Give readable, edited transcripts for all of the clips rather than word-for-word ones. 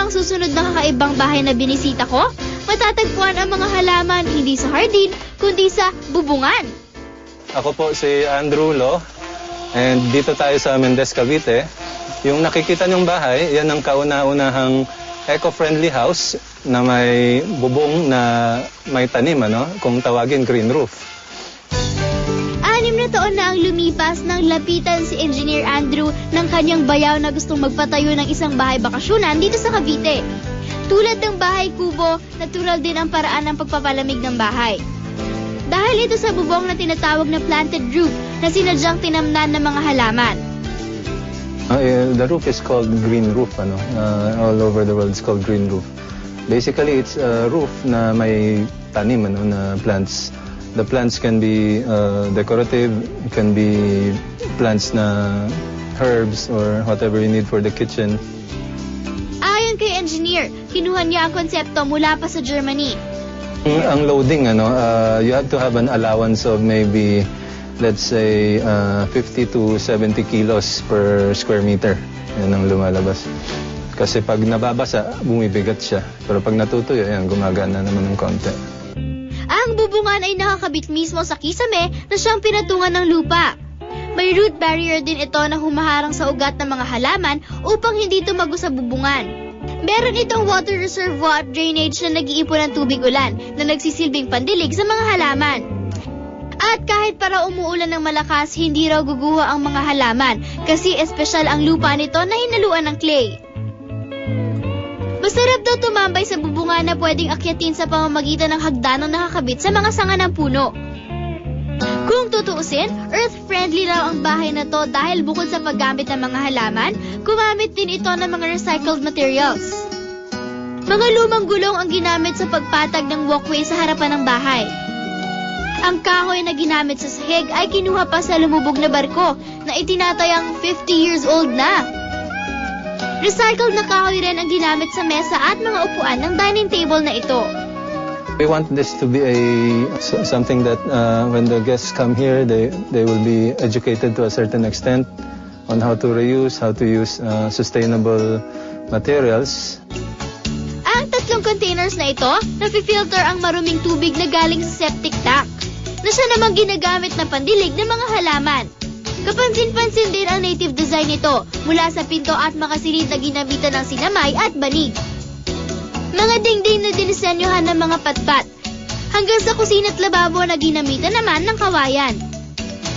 ang susunod na kakaibang bahay na binisita ko? Matatagpuan ang mga halaman hindi sa hardin, kundi sa bubungan. Ako po si Andrew Lo, and dito tayo sa Mendez, Cavite. Yung nakikita niyong bahay, yan ang kauna-unahang eco-friendly house na may bubong na may tanim, kung tawagin green roof. 6 na taon na ang lumipas nang lapitan si Engineer Andrew ng kanyang bayaw na gustong magpatayo ng isang bahay bakasyonan dito sa Cavite. Tulad ng bahay kubo, natural din ang paraan ng pagpapalamig ng bahay. Dahil ito sa bubong na tinatawag na planted roof na sinadyang tinamnan ng mga halaman. The roof is called green roof, all over the world it's called green roof. Basically, it's a roof na may tanim, na plants. The plants can be decorative, it can be plants na herbs or whatever you need for the kitchen. Ayon kay engineer, kinuha niya ang konsepto mula pa sa Germany. Ang loading, you have to have an allowance of maybe, let's say, 50 to 70 kilos per square meter. Yan ang lumalabas. Kasi pag nababasa, bumibigat siya. Pero pag natutuyo, yan, gumagana naman ng konti. Ang bubungan ay nakakabit mismo sa kisame na siyang pinatungan ng lupa. May root barrier din ito na humaharang sa ugat ng mga halaman upang hindi tumago sa bubungan. Meron itong water reservoir at drainage na nag-iipon ng tubig ulan na nagsisilbing pandilig sa mga halaman. At kahit para umuulan ng malakas, hindi raw guguho ang mga halaman kasi espesyal ang lupa nito na hinaluan ng clay. Masarap daw tumambay sa bubungan na pwedeng akyatin sa pamamagitan ng hagdanong nakakabit sa mga sanga ng puno. Kung tutuusin, earth-friendly raw ang bahay na to dahil bukod sa paggamit ng mga halaman, gumamit din ito ng mga recycled materials. Mga lumang gulong ang ginamit sa pagpatag ng walkway sa harapan ng bahay. Ang kahoy na ginamit sa sahig ay kinuha pa sa lumubog na barko na itinatayang 50 years old na. Recycled na kahoy rin ang ginamit sa mesa at mga upuan ng dining table na ito. We want this to be something that when the guests come here, they will be educated to a certain extent on how to reuse, how to use sustainable materials. Ang 3 containers na ito, nafi-filter ang maruming tubig na galing sa septic tank, na siya namang ginagamit na pandilig ng mga halaman. Kapansin-pansin din ang native design nito mula sa pinto at makasilid na ginamitan ng sinamay at banig. Mga dingding na dinisenyohan ng mga patpat, hanggang sa kusina at lababo na ginamitan naman ng kawayan.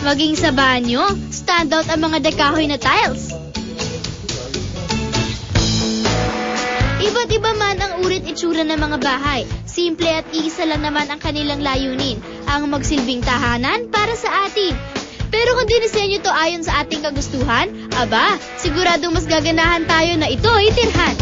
Maging sa banyo, standout ang mga dekahoy na tiles. Iba't iba man ang urit itsura ng mga bahay, simple at iisa lang naman ang kanilang layunin, ang magsilbing tahanan para sa atin. Pero kung dinisenyo to ayon sa ating kagustuhan, aba, siguradong mas gaganahan tayo na ito ay tirhan.